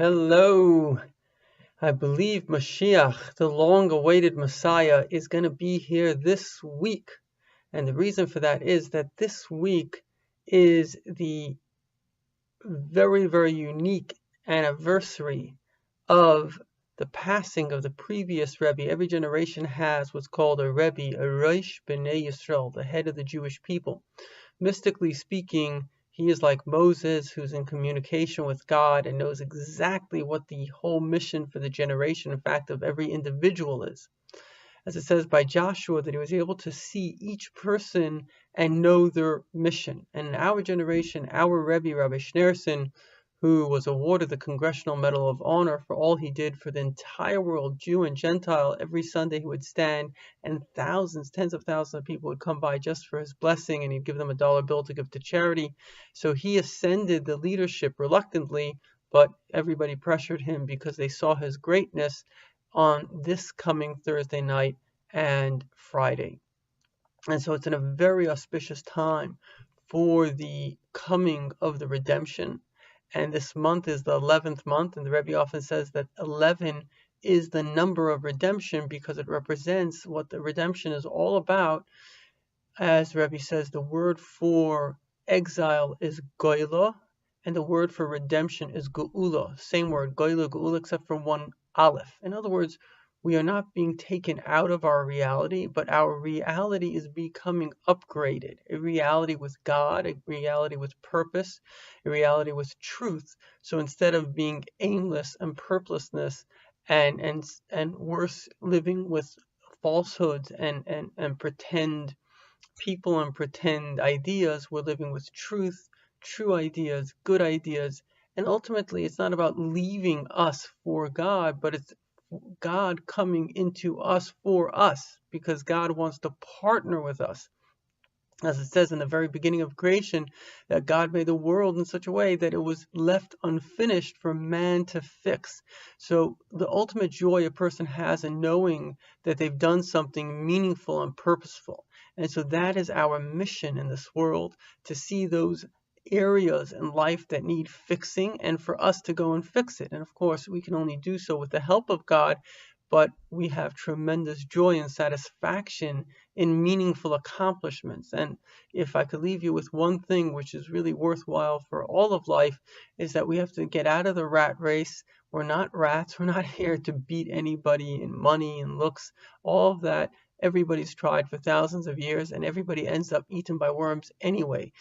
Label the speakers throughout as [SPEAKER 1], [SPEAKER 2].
[SPEAKER 1] Hello. I believe Moshiach, the long-awaited Messiah, is going to be here this week. And the reason for that is that this week is the very, very unique anniversary of the passing of the previous Rebbe. Every generation has what's called a Rebbe, a Rosh B'nai Yisrael, the head of the Jewish people. Mystically speaking, he is like Moses, who's in communication with God and knows exactly what the whole mission for the generation, in fact, of every individual is. As it says by Joshua, that he was able to see each person and know their mission. And in our generation, our Rebbe, Rabbi Schneerson, who was awarded the Congressional Medal of Honor for all he did for the entire world, Jew and Gentile. Every Sunday he would stand, and thousands, tens of thousands of people would come by just for his blessing, and he'd give them a dollar bill to give to charity. So he ascended the leadership reluctantly, but everybody pressured him because they saw his greatness on this coming Thursday night and Friday. And so it's in a very auspicious time for the coming of the redemption. And this month is the 11th month, and the Rebbe often says that 11 is the number of redemption because it represents what the redemption is all about. As Rebbe says, the word for exile is goyla, and the word for redemption is geula. Same word, goyla, geula, except for one aleph. In other words, we are not being taken out of our reality, but our reality is becoming upgraded. A reality with God, a reality with purpose, a reality with truth. So instead of being aimless and purposelessness and worse, living with falsehoods and pretend people and pretend ideas, we're living with truth, true ideas, good ideas. And ultimately, it's not about leaving us for God, but it's God coming into us for us, because God wants to partner with us. As it says in the very beginning of creation, that God made the world in such a way that it was left unfinished for man to fix. So the ultimate joy a person has in knowing that they've done something meaningful and purposeful. And so that is our mission in this world, to see those areas in life that need fixing and for us to go and fix it. And of course, we can only do so with the help of God, but we have tremendous joy and satisfaction in meaningful accomplishments. And if I could leave you with one thing which is really worthwhile for all of life, is that we have to get out of the rat race. We're not rats. We're not here to beat anybody in money and looks. All of that, everybody's tried for thousands of years, and everybody ends up eaten by worms anyway.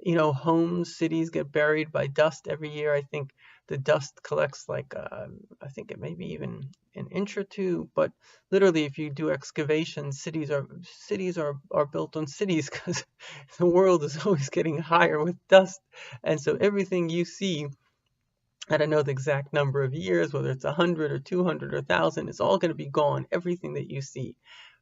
[SPEAKER 1] You know, homes, cities get buried by dust every year. I think the dust collects like, I think it may be even an inch or two, but literally if you do excavations, cities are built on cities, because the world is always getting higher with dust. And so everything you see, I don't know the exact number of years, whether it's 100 or 200 or 1,000, it's all going to be gone, everything that you see.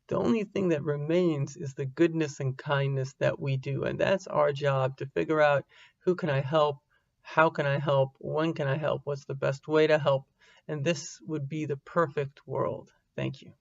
[SPEAKER 1] The only thing that remains is the goodness and kindness that we do. And that's our job, to figure out who can I help, how can I help, when can I help, what's the best way to help. And this would be the perfect world. Thank you.